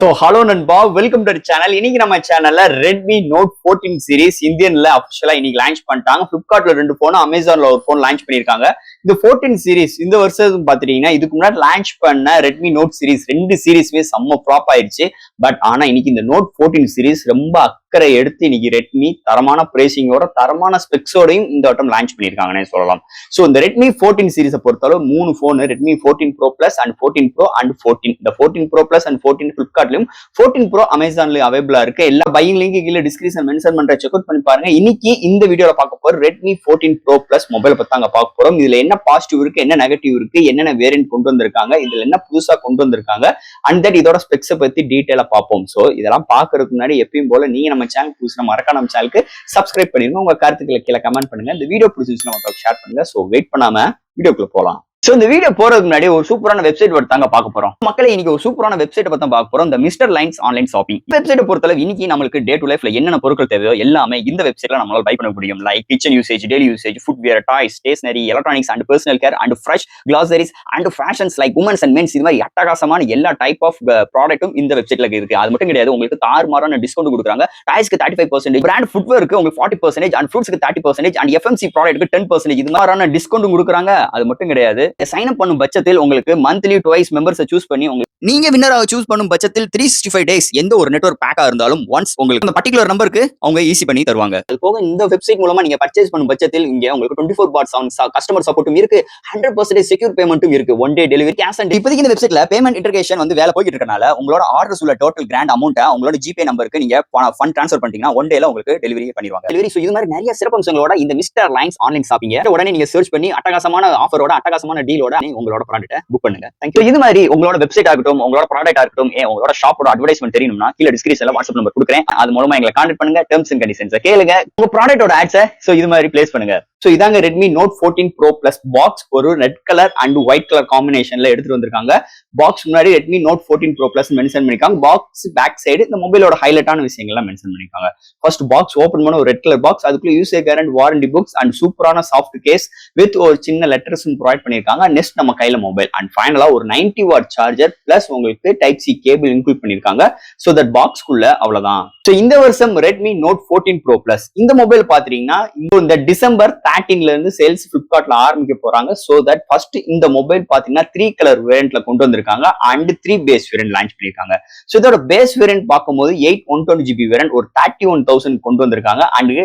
Hello நண்பா, welcome to channel. இன்னைக்கு நம்ம சேனல்ல ரெட்மி நோட் 14 சீரிஸ் இந்தியன்ல அபிஷியலா இன்னைக்கு லான்ச் பண்ணிட்டாங்க. பிளிப்கார்ட்ல 2 போன், அமேசான்ல ஒரு போன் லான்ச் பண்ணிருக்காங்க. இந்த 14 சீரிஸ் இந்த வருஷம் பாத்தீங்கன்னா இதுக்கு முன்னாடி லான்ச் பண்ண ரெட்மி நோட் சீரிஸ் 2 சீரிஸ்மே செம்ம ஃபிளாப் ஆயிடுச்சு. பட் ஆனா இன்னைக்கு இந்த நோட் 14 சீரிஸ் ரொம்ப அக்கறை எடுத்து இன்னைக்கு ரெட்மி தரமான பிரைசிங்கோட தரமான ஸ்பெக்ஸோடையும் இந்த வட்டம் லான்ச் பண்ணிருக்காங்கன்னே சொல்லலாம். சோ இந்த ரெட்மி 14 சீரிஸை பொறுத்தளவு 3 phone, Redmi 14 pro plus and 14 pro and 14. இந்த 14 pro plus and 14 Flipkart 14 pro அமேசான்ல அவைலபிளா இருக்கு. எல்லா பையிங் லிங்க் கீழே டிஸ்கிரிப்ஷன் மென்ஷன் பண்ற, செக் அவுட் பண்ணி பாருங்க. இன்னைக்கு இந்த வீடியோல பார்க்க போற ரெட்மி 14 ப்ரோ பிளஸ் மொபைல் பத்தி தாங்க பார்க்க போறோம். இதுல என்ன பாசிட்டிவ் இருக்கு, என்ன நெகட்டிவ் இருக்கு, என்னென்ன வேரியன்ட் கொண்டு வந்திருக்காங்க, இதுல என்ன புதுசா கொண்டு வந்திருக்காங்க, அண்ட் தட் இதோட ஸ்பெக்ஸை பத்தி டீடைலா பார்ப்போம். சோ இதெல்லாம் பாக்குறதுக்கு முன்னாடி எப்பயும் போல நீங்க நம்ம சேனல் புதுசா மறக்காம நம்ம சேனலுக்கு சப்ஸ்கிரைப் பண்ணிருங்க. உங்க கருத்துக்களை கீழே கமெண்ட் பண்ணுங்க. இந்த வீடியோ பிடிச்சிருச்சுன்னா உங்களுக்கு ஷேர் பண்ணுங்க. சோ வெயிட் பண்ணாம வீடியோக்குள்ள போலாம். சோ இந்த வீடியோ போறதுக்கு முன்னாடி ஒரு சூப்பரான வெப்சைட் பத்தி தாங்க பார்க்க போறோம். மக்களை இன்னைக்கு ஒரு சூப்பரான வெப்சைட் பத்தி தான் பார்க்க போறோம். இந்த mister lines online shopping website பொறுத்தளவு இன்னைக்கு நம்மளுக்கு டே டு லைஃப்ல என்னென்ன பொருட்கள் தேவையோ எல்லாமே இந்த வெப்சைட்ல நம்மளால பை பண்ண முடியும். Like kitchen usage, daily usage, footwear, toys, stationery, electronics and personal care and fresh groceries and fashions like women's and men's. இது மாதிரி அட்டகாசமான எல்லா டைப் ஆஃப் ப்ராடக்ட்டும் இந்த வெப்சைட்ல இருக்கு. அது மட்டும் கிடையாது, உங்களுக்கு தாறுமாறான டிஸ்கவுண்ட் கொடுக்குறாங்க. டாய்ஸ்க்கு 35%, பிராண்ட் ஃபுட்வேருக்கு உங்களுக்கு 40% அண்ட் ஃப்ரூட்ஸ்க்கு 30% அண்ட் எஃப்எம்சி ப்ராடக்ட்க்கு 10%. இது மாதிரியான டிஸ்கவுண்ட் கொடுக்குறாங்க. அது மட்டும் கிடையாது, சைன் அப் பண்ணும் பட்சத்தில் உங்களுக்கு மந்த்லி டுவைஸ் மெம்பர்ஸை சூஸ் பண்ணி நீங்க வின்னராக சூஸ் பண்ணும் பட்சத்தில் 365 டேஸ் எந்த ஒரு நெட்வொர்க் பேக்கா இருந்தாலும் ஒன்ஸ் உங்களுக்கு அந்த பர்டிகுலர் நம்பருக்கு அவங்க ஈஸி பண்ணி தருவாங்க. அது போக இந்த வெப்சைட் மூலமா நீங்க பர்ச்சேஸ் பண்ணும் பட்சத்தில் இங்க உங்களுக்கு 24/7 கஸ்டமர் சப்போர்ட்டும் இருக்கு, 100% செக்யூர் பேமெண்ட்டும் இருக்கு, one day delivery, cash on. இப்போதைக்கு இந்த வெப்சைட்ல பேமெண்ட் இன்டகிரேஷன் வந்து வேலை போயிட்டு இருக்கனால உங்களோட ஆர்டர்ஸ் உள்ள டோட்டல் கிராண்ட் அமௌண்ட்டை உங்களோட ஜிபே நம்பருக்கு நீங்க ஃபண்ட் ட்ரான்ஸ்ஃபர் பண்ணிட்டீங்கன்னா ஒன் டேல உங்களுக்கு டெலிவரி பண்ணிடுவாங்க. டெலிவரி. இது மாதிரி நிறைய சிறப்பம்சங்களோட இந்த மிஸ்டர் லைன்ஸ் ஆன்லைன் ஷாப்பிங் உடனே நீங்க சர்ச் பண்ணி அட்டகாசமான ஆஃபரோட அட்டகாசமான டீலோட உங்களோட ப்ராடக்ட்டை புக் பண்ணுங்க. தேங்க்யூ. இது மாதிரி உங்களோட வெப்சைட் ஆகட்டும், உங்களோட ப்ராடக்ட் ஆகட்டும், உங்களோட ஷாப்போட அட்வர்டைஸ்மென்ட் தெரியணும்னா கீழே டிஸ்கிரிப்ஷன்ல வாட்ஸ்அப் நம்பர் கொடுக்குறேன். அது மூலமா எங்களை கான்டாக்ட் பண்ணுங்க. டெர்ம்ஸ் அண்ட் கண்டிஷன்ஸ் கேளுங்க. உங்க ப்ராடக்ட்டோட ஆட்ஸை இது மாதிரி பிளேஸ் பண்ணுங்க. சோ இதாங்க Redmi note 14 pro plus box. ஒரு red colour and white colour காம்பினேஷன்ல எடுத்துட்டு வந்திருக்காங்க. பாக்ஸ் முன்னாடி Redmi note 14 pro plus mention பண்ணிருக்காங்க. பாக்ஸ் பேக் சைடு இந்த மொபைலோட ஹைலைட்டான விஷயங்கள்லாம் மென்ஷன் பண்ணிருக்காங்க. ஃபர்ஸ்ட் பாக்ஸ் ஓபன் பண்ண ஒரு ரெட் கலர் பாக்ஸ், அதுக்குள்ள யூசர் கேரண்ட், வாரண்டி புக்ஸ் அண்ட் சூப்பரான சாஃப்ட் கேஸ் வித் ஒரு சின்ன லெட்டர்ஸ் ப்ரொவைட் பண்ணிருக்காங்க. நெக்ஸ்ட் நம்ம கையில மொபைல் அண்ட் ஃபைனலா ஒரு 90 வாட் சார்ஜர் பிளஸ் உங்களுக்கு டைப் சி கேபிள் இன்க்ளூட் பண்ணிருக்காங்க. சோ தட் பாக்ஸ்க்குள்ள அவ்வளவுதான். சோ இந்த வருஷம் ரெட்மி நோட் 14 ப்ரோ பிளஸ் இந்த மொபைல் பாத்தீங்கன்னா இந்த டிசம்பர் 13ல இருந்து சேல்ஸ் பிளிப்கார்ட்ல ஆரம்பிக்க போறாங்க. சோ தட் ஃபர்ஸ்ட் இந்த மொபைல் பாத்தீங்கன்னா 3 கலர் வேரியன்ட்ல கொண்டு வந்திருக்காங்க அண்ட் 3 பேஸ் வேரியன்ட் லான்ச் பண்ணிருக்காங்க. சோ இதோட பேஸ் வேரியன்ட் பார்க்கும்போது 8 120GB வேரியன்ட் ஒரு 31,000 கொண்டு வந்திருக்காங்க அண்ட்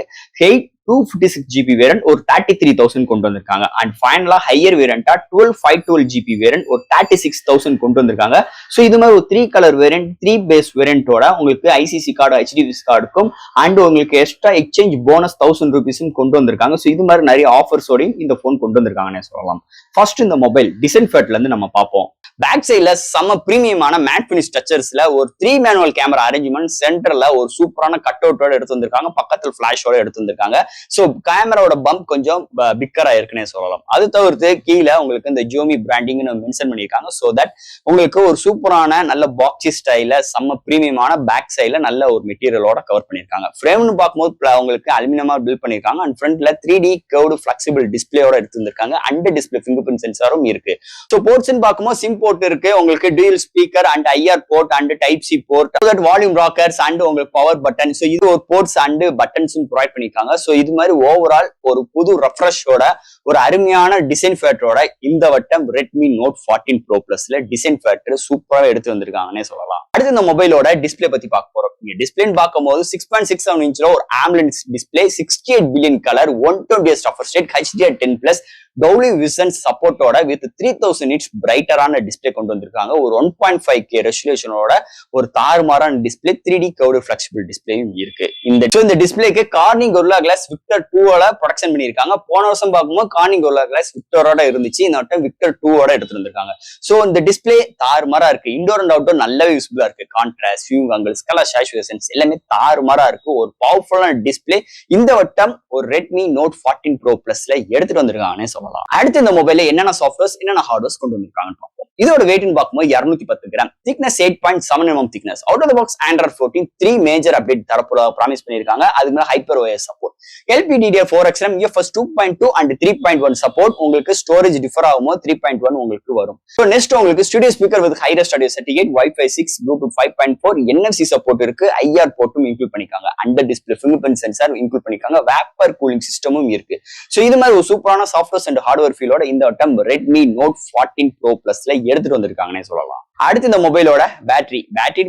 8 256GB வேரியன்ட் ஒரு 33,000 கொண்டு வந்திருக்காங்க. அண்ட் ஃபைனலா ஹையர் வேரியண்டா 12 512GB வேரியன்ட் ஒரு 36,000 கொண்டு வந்திருக்காங்க. சோ இது மாதிரி ஒரு 3 கலர் வேரியன்ட் 3 பேஸ் வேரியன்ட்டோட உங்களுக்கு ஐசிசி கார்டு, HDFC கார்டுக்கும் அண்ட் உங்களுக்கு எக்ஸ்ட்ரா எக்ஸ்சேஞ்ச் போனஸ் 1000 ரூபீஸும் கொண்டு வந்திருக்காங்க. சோ இது மாதிரி நிறைய ஆஃபர்ஸோடையும் இந்த போன் கொண்டு வந்திருக்காங்கன்னு சொல்லலாம். ஃபர்ஸ்ட் இந்த மொபைல் டிசைன் ஃபேட்ல இருந்து நம்ம பார்ப்போம். பேக் சைட்ல செம்ம பிரீமியமான மேட் பினிஷ் டச்சர்ஸ்ல ஒரு 3 மேனுவல் கேமரா அரேஞ்ச்மெண்ட், சென்டர்ல ஒரு சூப்பரான கட் அவுட்டோட எடுத்து வந்திருக்காங்க, பக்கத்துல பிளாஷோட எடுத்து வந்திருக்காங்க. சோ கேமராவோட பம்ப் கொஞ்சம் பிக்கரா இருக்குன்னே சொல்லலாம். அது தவிர்த்து கீழே உங்களுக்கு இந்த ஜோமி பிராண்டிங் மென்ஷன் பண்ணிருக்காங்க. சோ தட் உங்களுக்கு ஒரு சூப்பரான நல்ல பாக்ஸி ஸ்டைல செம்ம பிரீமியமான பேக் சைட்ல நல்ல ஒரு மெட்டீரியலோட கவர் பண்ணிருக்காங்க. ஃப்ரேம்னு பார்க்கும்போது உங்களுக்கு அலுமினியமா பில்ட் பண்ணிருக்காங்க அண்ட் ஃப்ரண்ட்ல 3D கர்வ்டு ஃபிளெக்சிபிள் டிஸ்பிளேயோட எடுத்து வந்திருக்காங்க. அண்ட் டிஸ்பிளே ஃபிங்கர் பிரிண்ட் சென்சாரும் இருக்கு. சோ போர்ட்ஸ்னு பார்க்கும்போது சிம் போர்ட் இருக்கு, உங்களுக்கு dual speaker and IR port and type C port, volume rockers and உங்களுக்கு பவர் பட்டன். சோ இது ஒரு போர்ட்ஸ் அண்ட் பட்டன்ஸும் ப்ரொவைட் பண்ணிருக்காங்க. சோ இது மாதிரி ஓவரால் ஒரு புது ரெஃப்ரெஷோட ஒரு அருமையான டிசைன் ஃபேக்டரோட இந்த வட்டம் ரெட்மி நோட் 14 ப்ரோ பிளஸ்ல டிசைன் ஃபேக்டர் சூப்பரா எடுத்து வந்திருக்காங்கன்னே சொல்லலாம். அடுத்து இந்த மொபைலோட டிஸ்பிளே பத்தி பார்க்க போறோம். நீங்க டிஸ்பிளேன்னு பார்க்கும்போது 6.67 இன்ச்ல ஒரு AMOLED display, 68 billion colour, 120 refresh rate, HDR10+ Dolby vision சப்போர்ட்டோட வித் 3000 நிட்ஸ் பிரைட்டரான டிஸ்பிளே கொண்டு வந்திருக்காங்க. ஒரு 1.5K ரெசல்யூஷனோட ஒரு தாறுமாறான டிஸ்பிளே, 3D கர்வ்டு ஃபிளெக்சிபிள் டிஸ்பிளேயும் இருக்கு. இந்த டிஸ்பிளேக்கு Corning Gorilla Glass Victus 2 protection பண்ணிருக்காங்க. போன வருஷம் பார்க்கும்போது கார்னிங் கொரில்லா கிளாஸ் விக்டரோட இருந்துச்சு, இந்த வட்டம் விக்டர் 2 எடுத்து வந்திருக்காங்க. சோ இந்த டிஸ்பிளே தாறுமாறா இருக்கு. இன்டோர் அண்ட் அவுட்டோர் நல்லாவே யூஸ்ஃபுல்லா இருக்கு. Contrast, view angles, colour saturations எல்லாமே தாறுமாறா இருக்கு. ஒரு பவர்ஃபுல்லான டிஸ்பிளே இந்த வட்டம் ஒரு ரெட்மி நோட் 14 ப்ரோ பிளஸ்ல எடுத்துட்டு வந்திருக்காங்கன்னே சொல்லலாம். சொல்லலாம். அடுத்து இந்த மொபைல்ல என்னென்ன சாஃப்ட்வேர்ஸ் என்னென்ன ஹார்ட்வேர்ஸ் கொண்டு வந்திருக்காங்கன்னு பார்ப்போம். இதோட வெயிட்னு பார்க்கும்போது 210 gram, thickness 8.7 mm thickness. Out of the box Android 14 3 major update தரப்போறதா ப்ராமிஸ் பண்ணிருக்காங்க. அதுக்கு மேல hyper OS support, LPDDR4X RAM, UFS 2.2 and 3.1 support. உங்களுக்கு ஸ்டோரேஜ் டிஃபர் ஆகும்போது 3.1 உங்களுக்கு வரும். ஸோ நெக்ஸ்ட் உங்களுக்கு studio speaker with hi res audio certificate, Wi-Fi 6, Bluetooth 5.4, NFC support இருக்கு, IR போர்ட்டும் இன்க்ளூட் பண்ணிருக்காங்க, under display fingerprint sensor include பண்ணிருக்காங்க, வேப்பர் கூலிங் சிஸ்டமும் இருக்கு. ஸோ இது மாதிரி ஒரு சூப்பரான சாஃப்ட்வேர்ஸ் அண்ட் ஹார்ட்வேர் ஃபீலோட இந்த வட்டம் Redmi Note 14 Pro Plusல எடுத்துட்டு வந்திருக்காங்கன்னே சொல்லலாம். அடுத்து இந்த மொபைலோட பேட்டரி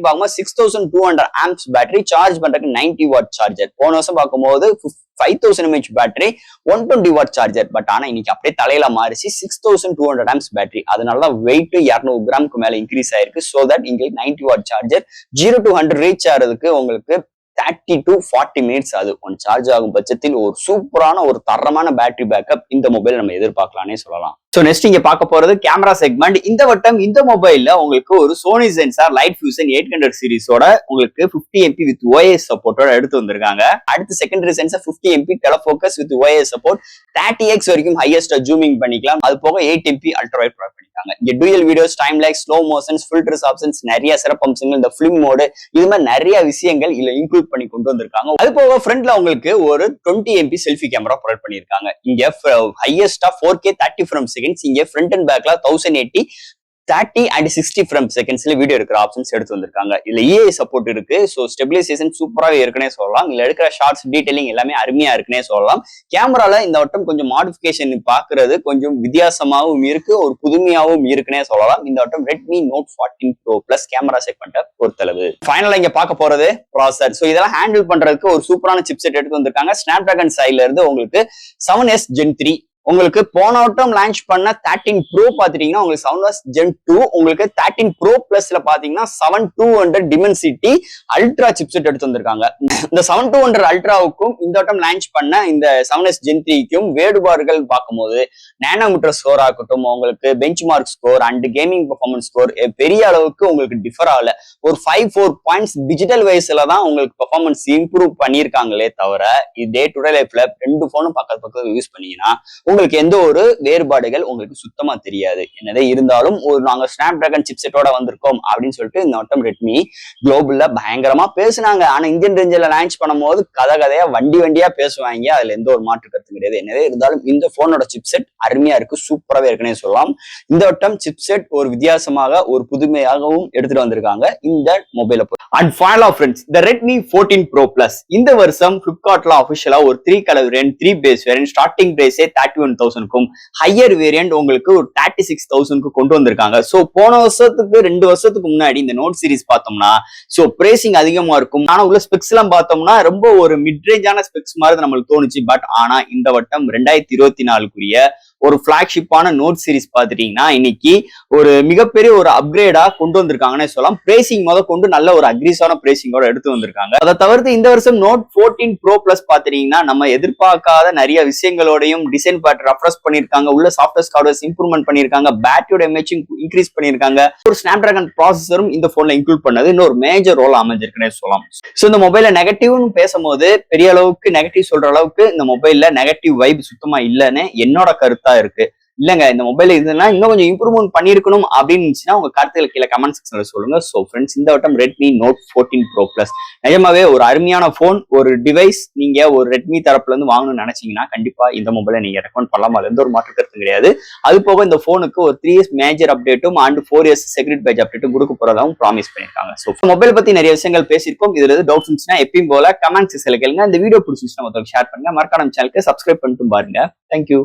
பார்க்கும்போது 6200 amps பேட்டரி, சார்ஜ் பண்றதுக்கு 90 வாட் சார்ஜர். போன வருஷம் பார்க்கும்போது 5000 mAh battery, 120 watt charger. But ஆனா இன்னைக்கு அப்படியே தலையில மாறிச்சு 6200 amps பேட்டரி. அதனாலதான் வெயிட் 200 கிராமுக்கு மேல இன்க்ரீஸ் ஆயிருக்கு. சோ தட் இங்க 90 வாட் சார்ஜர் 0 to 100 ரீச் ஆகிறதுக்கு உங்களுக்கு 30 to 40 minutes அது ஒன் சார்ஜ் ஆகும் பட்சத்தில் ஒரு சூப்பரான ஒரு தரமான பேட்டரி பேக்கப் இந்த மொபைல் நம்ம எதிர்பார்க்கலாம்னே சொல்லலாம். சோ நெக்ஸ்ட் இங்க பார்க்க போறது கேமரா செக்மெண்ட். இந்த வட்டம் இந்த மொபைல்ல உங்களுக்கு ஒரு சோனி சென்சார் லைட் ஃபியூஷன் 800 சீரிஸோட உங்களுக்கு 50 MP வித் OIS சப்போர்ட்டோட எடுத்து வந்திருக்காங்க. அடுத்து secondary sensor 50 MP telefocus with OIS support, 30x வரைக்கும் ஹையஸ்டா ஜூமிங் பண்ணிக்கலாம். அது போக 8 MP அல்ட்ரா வைட் ப்ரொவைட் பண்ணிருக்காங்க. இங்க dual videos, time like, slow motions, filters options, நிறைய சிறப்பு அம்சங்கள், இந்த ஃபிலிம் மோடு, இது மாதிரி நிறைய விஷயங்கள் இதுல இன்க்ளூட் பண்ணி கொண்டு வந்திருக்காங்க. அது போக ஃப்ரண்ட்ல உங்களுக்கு ஒரு 20 MP செல்ஃபி கேமரா ப்ரொவைட் பண்ணிருக்காங்க. இங்க ஹையஸ்டா 4K 30 frames seconds, இங்க ஃப்ரண்ட் அண்ட் பேக்ல 1080 30 and 60 frames secondsல வீடியோ எடுக்கிற ஆப்ஷன்ஸ் எடுத்து வந்திருக்காங்க. இதுல EI சப்போர்ட் இருக்கு. சோ ஸ்டெபிலைசேஷன் சூப்பராவே இருக்குன்னே சொல்லலாம். இதுல எடுக்கிற ஷார்ட்ஸ் டீடைலிங் எல்லாமே அருமையா இருக்குன்னே சொல்லலாம். கேமரால இந்த வட்டம் கொஞ்சம் மாடிஃபிகேஷன் பாக்குறது கொஞ்சம் வித்தியாசமாவும் இருக்கு, ஒரு புதுமையாவும் இருக்குன்னே சொல்லலாம். இந்த வட்டம் Redmi Note 14 Pro Plus camera செக்மெண்ட்டை பொறுத்தளவு. ஃபைனலா இங்க பார்க்க போறது ப்ராசஸர். சோ இதெல்லாம் ஹேண்டில் பண்றதுக்கு ஒரு சூப்பரான சிப்செட் எடுத்து வந்திருக்காங்க. Snapdragon சைட்ல இருந்து உங்களுக்கு 7S Gen 3, உங்களுக்கு போன வட்டம் லான்ச் பண்ண 13 Pro பாத்தீங்கன்னா உங்களுக்கு 7S Gen 2, உங்களுக்கு 13 Pro Plusல பாத்தீங்கன்னா 7200 Dimensity அல்ட்ரா சிப்செட் எடுத்து வந்திருக்காங்க. இந்த 7200 அல்ட்ராவுக்கும் இந்த வட்டம் லான்ச் பண்ண இந்த 7S Gen 3க்கும் வேறுபாடுகள் பார்க்கும்போது நேனோமீட்டர் ஸ்கோர் ஆகட்டும், உங்களுக்கு bench mark score and gaming performance score பெரிய அளவுக்கு உங்களுக்கு டிஃபர் ஆகல. ஒரு 5-4 பாயிண்ட்ஸ் டிஜிட்டல் வைஸ்ல தான் உங்களுக்கு பெர்ஃபார்மன்ஸ் இம்ப்ரூவ் பண்ணியிருக்காங்களே தவிர டே டு டே லைஃப்ல ரெண்டு போனும் பக்கத்துல யூஸ் பண்ணீங்கன்னா உங்களுக்கு எந்த ஒரு வேறுபாடுகள் உங்களுக்கு சுத்தமா தெரியாது. என்னதே இருந்தாலும் ஒரு நாங்க ஸ்னாப்டிராகன் சிப்செட்டோட வந்திருக்கோம் அப்படின்னு சொல்லிட்டு இந்த வட்டம் ரெட்மி குளோபல்ல பயங்கரமா பேசுனாங்க. ஆனா இந்தியன் ரேஞ்சில லான்ச் பண்ணும்போது கதையா வண்டியா பேசுவாங்க. அதுல எந்த ஒரு மாற்று கருத்து கிடையாது. என்னதே இருந்தாலும் இந்த போனோட சிப்செட் அருமையா இருக்கு, சூப்பராவே இருக்குன்னே சொல்லலாம். இந்த வட்டம் சிப்செட் ஒரு வித்தியாசமாக ஒரு புதுமையாகவும் எடுத்துட்டு வந்திருக்காங்க இந்த மொபைலை. அண்ட் ஃபைனலா ஃப்ரெண்ட்ஸ், இந்த Redmi 14 Pro Plus இந்த வருஷம் பிளிப்கார்ட்ல ஆஃபிஷியலா ஒரு 3 colour variant, 3 base variant, starting பிரைஸே 31,000க்கும், ஹையர் வேரியன்ட் உங்களுக்கு ஒரு 36,000க்கு கொண்டு வந்திருக்காங்க. சோ போன வருஷத்துக்கு 2 வருஷத்துக்கு முன்னாடி இந்த நோட் சீரிஸ் பார்த்தோம்னா சோ பிரேசிங் அதிகமா இருக்கும். ஆனா உள்ள ஸ்பெக்ஸ் எல்லாம் பார்த்தோம்னா ரொம்ப ஒரு மிட் ரேஞ்சான ஸ்பெக்ஸ் மாதிரி நம்மளுக்கு தோணுச்சு. பட் ஆனா இந்த வட்டம் 2024க்குரிய ஒரு பிளாக்ஷிப்பான நோட் சீரிஸ் பாத்துட்டீங்கன்னா இன்னைக்கு ஒரு மிகப்பெரிய ஒரு அப்கிரேடா கொண்டு வந்திருக்காங்கன்னு சொல்லலாம். பிரேசிங் கொண்டு நல்ல ஒரு அக்ரிஸான பிரேசிங்கோட எடுத்து வந்திருக்காங்க. அதை தவிர்த்து இந்த வருஷம் நோட் 14 Pro Plus பாத்தீங்கன்னா நம்ம எதிர்பார்க்காத நிறைய விஷயங்களோடையும் டிசைன் பார்ட் ரெஃப்ரெஷ் பண்ணிருக்காங்க, உள்ள சாஃப்ட்வேர் ஹார்ட்வேர் இம்ப்ரூவ்மெண்ட் பண்ணிருக்காங்க, பேட்டரியோட எம்ஏஹெச் இன்க்ரீஸ் பண்ணிருக்காங்க, ஒரு ஸ்னாப்டிராகன் ப்ராசஸரும் இந்த போன்ல இன்க்ளூட் பண்ணது இன்னொரு மேஜர் ரோல் அமைஞ்சிருக்குன்னே சொல்லலாம். சோ இந்த மொபைல்ல நெகட்டிவ்னு பேசும்போது பெரிய அளவுக்கு நெகட்டிவ் சொல்ற அளவுக்கு இந்த மொபைல்ல நெகட்டிவ் வைப் சுத்தமா இல்லைன்னு என்னோட கருத்தா இருக்கு. இல்லங்க இந்த மொபைல் இதுனா இன்னும் கொஞ்சம் இம்ப்ரூவ்மெண்ட் பண்ணிருக்கணும் அப்படின்னு இருந்துச்சுன்னா உங்க கருத்துக்களை கீழே கமெண்ட் செக்ஷன்ல சொல்லுங்க. சோ ஃப்ரெண்ட்ஸ், இந்த வட்டம் Redmi Note 14 Pro Plus நிஜமாவே ஒரு அருமையான போன், ஒரு டிவைஸ். நீங்க ஒரு ரெட்மி தரப்புல இருந்து வாங்கணும்னு நினைச்சீங்கன்னா கண்டிப்பா இந்த மொபைலை நீங்க ரெக்கமெண்ட் பண்ணலாம். அது எந்த ஒரு மாற்று கருத்து கிடையாது. அது போக இந்த போனுக்கு ஒரு 3 years மேஜர் அப்டேட்டும் அண்ட் 4 years செக்யூரிட்டி பேட்ச் அப்டேட்டும் கொடுக்க போறதாவும் ப்ராமிஸ் பண்ணிருக்காங்க. சோ மொபைல் பத்தி நிறைய விஷயங்கள் பேசியிருக்கோம். இதுல எது டவுட்ஸ் இருந்துச்சுன்னா எப்பயும் போல கமெண்ட் செக்ஷன்ல கேளுங்க. இந்த வீடியோ பிடிச்சிருச்சுன்னா மொத்தம் ஷேர் பண்ணுங்க. மறக்காம சேனலுக்கு சப்ஸ்கிரைப் பண்ணிட்டு பாருங்க. தேங்க்யூ.